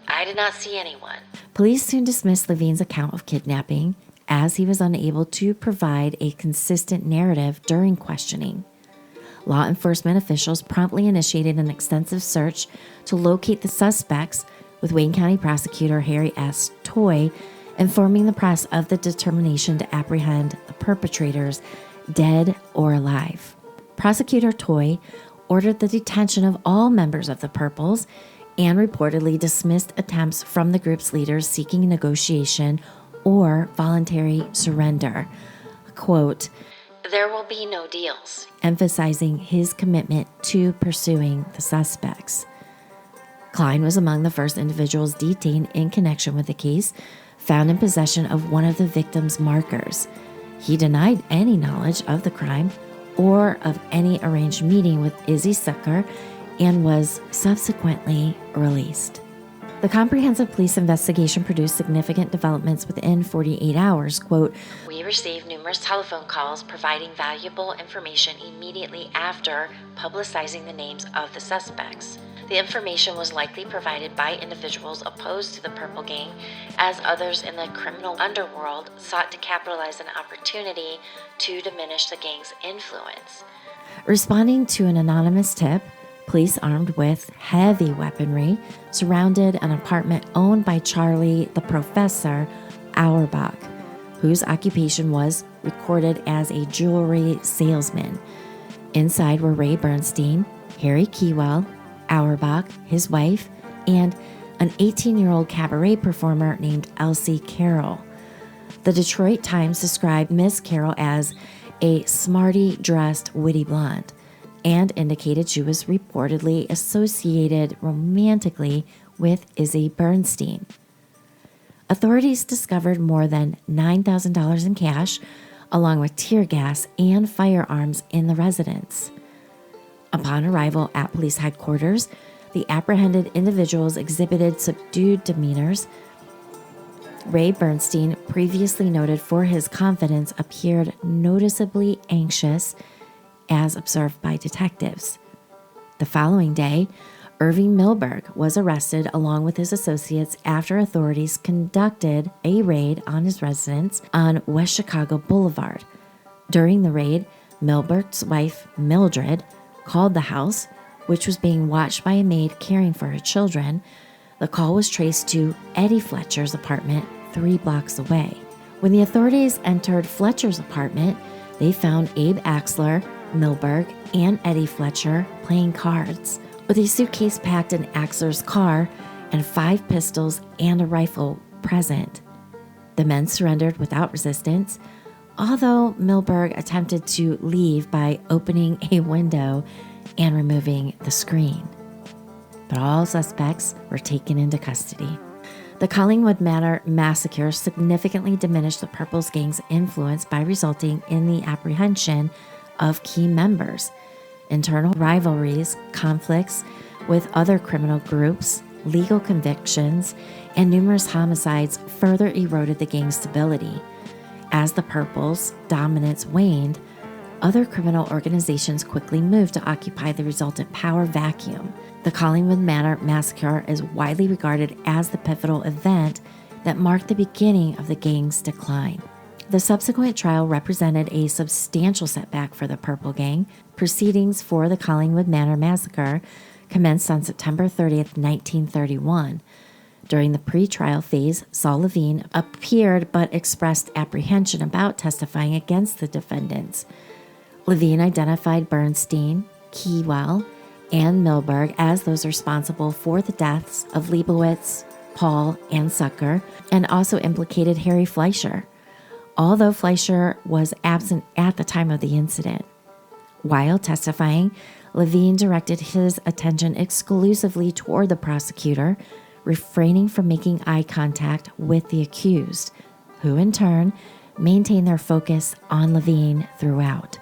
I did not see anyone." Police soon dismissed Levine's account of kidnapping, as he was unable to provide a consistent narrative during questioning. Law enforcement officials promptly initiated an extensive search to locate the suspects, with Wayne County Prosecutor Harry S. Toy informing the press of the determination to apprehend the perpetrators, dead or alive. Prosecutor Toy ordered the detention of all members of the Purples and reportedly dismissed attempts from the group's leaders seeking negotiation or voluntary surrender. Quote, "There will be no deals," emphasizing his commitment to pursuing the suspects. Klein was among the first individuals detained in connection with the case, found in possession of one of the victim's markers. He denied any knowledge of the crime or of any arranged meeting with Izzy Sucker and was subsequently released. The comprehensive police investigation produced significant developments within 48 hours. Quote, "We received numerous telephone calls providing valuable information immediately after publicizing the names of the suspects. The information was likely provided by individuals opposed to the Purple Gang, as others in the criminal underworld sought to capitalize an opportunity to diminish the gang's influence. Responding to an anonymous tip, police armed with heavy weaponry surrounded an apartment owned by Charlie the Professor Auerbach, whose occupation was recorded as a jewelry salesman. Inside were Ray Bernstein, Harry Keywell, Auerbach, his wife, and an 18-year-old cabaret performer named Elsie Carroll. The Detroit Times described Miss Carroll as a smarty-dressed, witty blonde, and indicated she was reportedly associated romantically with Izzy Bernstein. Authorities discovered more than $9,000 in cash, along with tear gas and firearms in the residence. Upon arrival at police headquarters, the apprehended individuals exhibited subdued demeanors. Ray Bernstein, previously noted for his confidence, appeared noticeably anxious, as observed by detectives. The following day, Irving Milberg was arrested along with his associates after authorities conducted a raid on his residence on West Chicago Boulevard. During the raid, Milberg's wife, Mildred, called the house, which was being watched by a maid caring for her children. The call was traced to Eddie Fletcher's apartment 3 blocks away. When the authorities entered Fletcher's apartment, they found Abe Axler, Milberg, and Eddie Fletcher playing cards, with a suitcase packed in Axler's car and 5 pistols and a rifle present. The men surrendered without resistance, although Milberg attempted to leave by opening a window and removing the screen. But all suspects were taken into custody. The Collingwood Manor massacre significantly diminished the Purple Gang's influence by resulting in the apprehension of key members. Internal rivalries, conflicts with other criminal groups, legal convictions, and numerous homicides further eroded the gang's stability. As the Purple's dominance waned, other criminal organizations quickly moved to occupy the resultant power vacuum. The Collingwood Manor massacre is widely regarded as the pivotal event that marked the beginning of the gang's decline. The subsequent trial represented a substantial setback for the Purple Gang. Proceedings for the Collingwood Manor massacre commenced on September 30th, 1931. During the pre-trial phase, Saul Levine appeared but expressed apprehension about testifying against the defendants. Levine identified Bernstein, Keywell, and Milberg as those responsible for the deaths of Leibowitz, Paul, and Sucker, and also implicated Harry Fleischer, although Fleischer was absent at the time of the incident. While testifying, Levine directed his attention exclusively toward the prosecutor, refraining from making eye contact with the accused, who in turn maintained their focus on Levine throughout.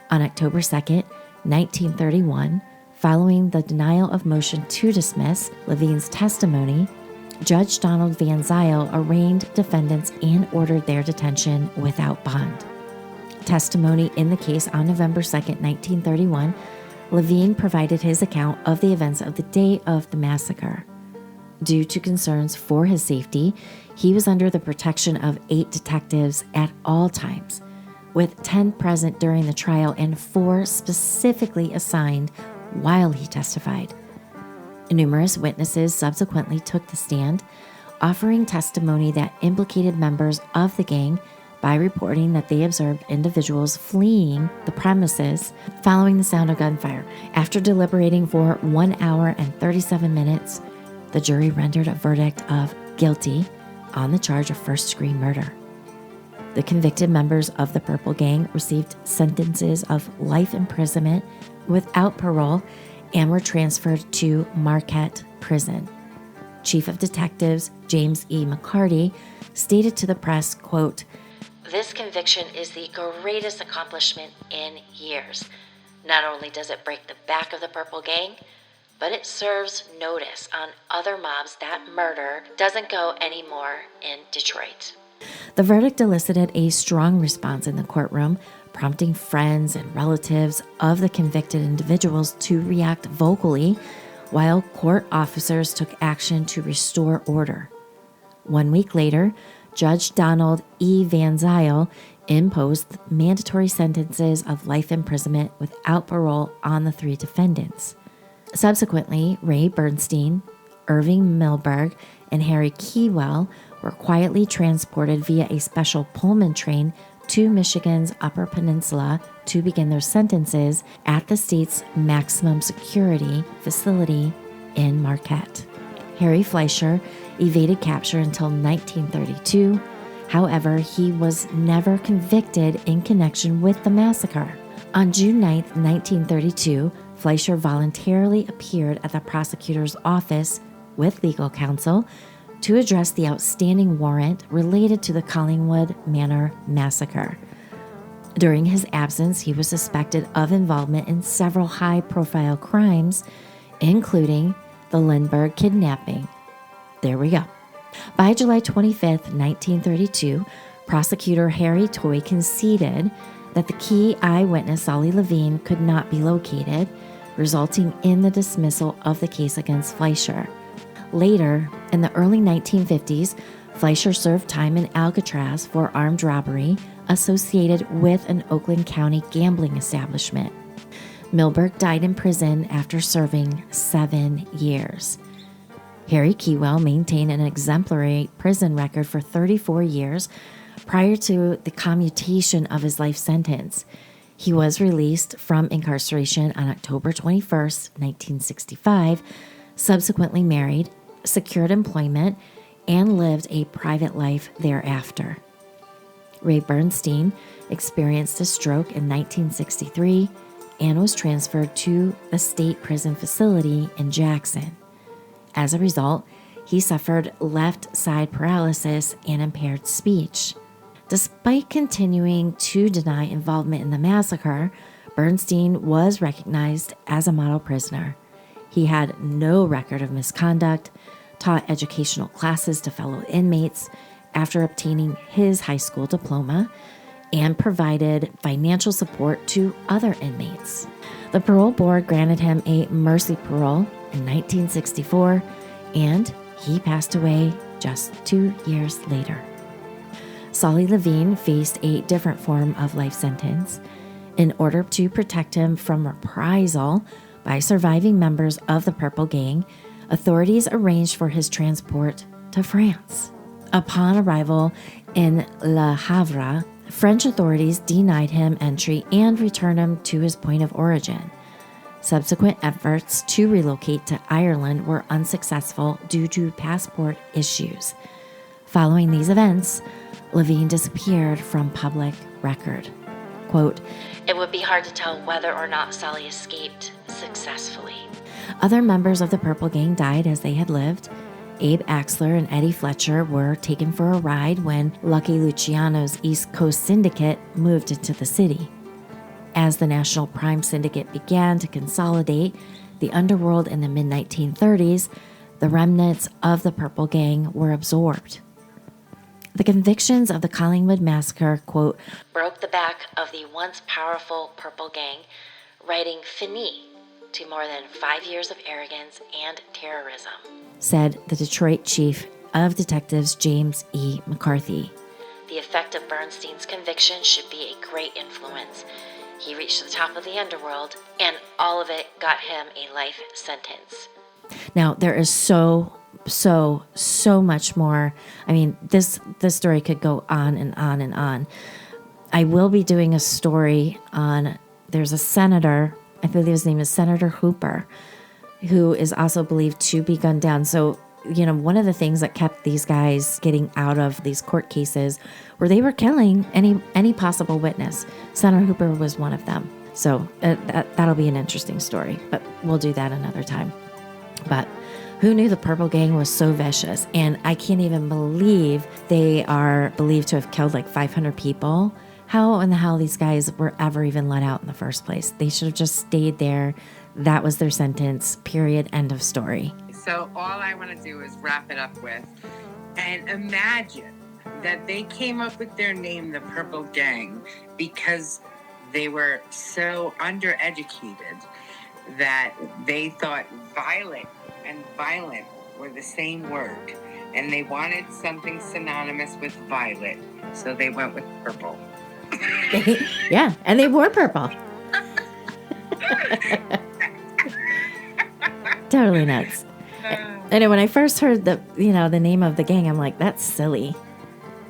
On October 2nd, 1931, following the denial of motion to dismiss Levine's testimony, Judge Donald Van Zyl arraigned defendants and ordered their detention without bond. Testimony in the case on November 2nd, 1931, Levine provided his account of the events of the day of the massacre. Due to concerns for his safety, he was under the protection of 8 detectives at all times, with 10 present during the trial and 4 specifically assigned while he testified. Numerous witnesses subsequently took the stand, offering testimony that implicated members of the gang by reporting that they observed individuals fleeing the premises following the sound of gunfire. After deliberating for 1 hour and 37 minutes, the jury rendered a verdict of guilty on the charge of first-degree murder. The convicted members of the Purple Gang received sentences of life imprisonment without parole and were transferred to Marquette Prison. Chief of Detectives James E. McCarty stated to the press, quote, "This conviction is the greatest accomplishment in years. Not only does it break the back of the Purple Gang, but it serves notice on other mobs that murder doesn't go anymore in Detroit." The verdict elicited a strong response in the courtroom, prompting friends and relatives of the convicted individuals to react vocally, while court officers took action to restore order. 1 week later, Judge Donald E. Van Zyl imposed mandatory sentences of life imprisonment without parole on the 3 defendants. Subsequently, Ray Bernstein, Irving Milberg, and Harry Keywell were quietly transported via a special Pullman train to Michigan's Upper Peninsula to begin their sentences at the state's maximum security facility in Marquette. Harry Fleischer evaded capture until 1932. However, he was never convicted in connection with the massacre. On June 9, 1932, Fleischer voluntarily appeared at the prosecutor's office with legal counsel to address the outstanding warrant related to the Collingwood Manor massacre. During his absence, he was suspected of involvement in several high-profile crimes, including the Lindbergh kidnapping. There we go. By July 25, 1932, prosecutor Harry Toy conceded that the key eyewitness, Solly Levine, could not be located, resulting in the dismissal of the case against Fleischer. Later, in the early 1950s, Fleischer served time in Alcatraz for armed robbery associated with an Oakland County gambling establishment. Milberg died in prison after serving 7 years. Harry Keywell maintained an exemplary prison record for 34 years prior to the commutation of his life sentence. He was released from incarceration on October 21, 1965, subsequently married, secured employment, and lived a private life thereafter. Ray Bernstein experienced a stroke in 1963 and was transferred to the state prison facility in Jackson. As a result, he suffered left side paralysis and impaired speech. Despite continuing to deny involvement in the massacre, Bernstein was recognized as a model prisoner. He had no record of misconduct, taught educational classes to fellow inmates after obtaining his high school diploma, and provided financial support to other inmates. The parole board granted him a mercy parole in 1964, and he passed away just 2 years later. Solly Levine faced a different form of life sentence. In order to protect him from reprisal by surviving members of the Purple Gang, authorities arranged for his transport to France. Upon arrival in Le Havre, French authorities denied him entry and returned him to his point of origin. Subsequent efforts to relocate to Ireland were unsuccessful due to passport issues. Following these events, Levine disappeared from public record. Quote, "It would be hard to tell whether or not Solly escaped successfully." Other members of the Purple Gang died as they had lived. Abe Axler and Eddie Fletcher were taken for a ride when Lucky Luciano's East Coast Syndicate moved into the city. As the National Prime Syndicate began to consolidate the underworld in the mid-1930s, the remnants of the Purple Gang were absorbed. The convictions of the Collingwood Massacre, quote, "broke the back of the once powerful Purple Gang, writing finis to more than 5 years of arrogance and terrorism," said the Detroit chief of detectives James E. McCarthy. "The effect of Bernstein's conviction should be a great influence. He reached the top of the underworld, and all of it got him a life sentence." Now, there is so much more. I mean, this story could go on and on and on. I will be doing a story on, there's a senator, I believe his name is Senator Hooper, who is also believed to be gunned down. So, one of the things that kept these guys getting out of these court cases were they were killing any possible witness. Senator Hooper was one of them. So that'll be an interesting story, but we'll do that another time. But who knew the Purple Gang was so vicious? And I can't even believe they are believed to have killed like 500 people. How in the hell these guys were ever even let out in the first place? They should have just stayed there. That was their sentence, period, end of story. So all I want to do is wrap it up with, and imagine that they came up with their name, the Purple Gang, because they were so undereducated that they thought violet and violent were the same word, and they wanted something synonymous with violet, so they went with purple. Yeah, and they wore purple. Totally nuts. I know when I first heard the name of the gang, I'm like, that's silly.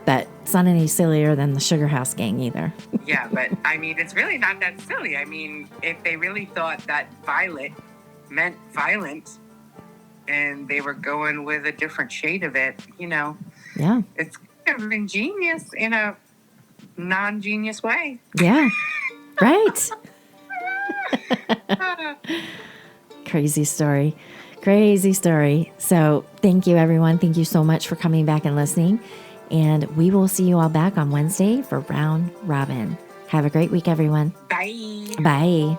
But it's not any sillier than the Sugar House Gang either. Yeah, but I mean, it's really not that silly. I mean, if they really thought that violet meant violent and they were going with a different shade of it, Yeah. it's kind of ingenious in a non-genius way. Yeah. Right. Crazy story. Crazy story. So thank you, everyone. Thank you so much for coming back and listening. And we will see you all back on Wednesday for Round Robin. Have a great week, everyone. Bye. Bye.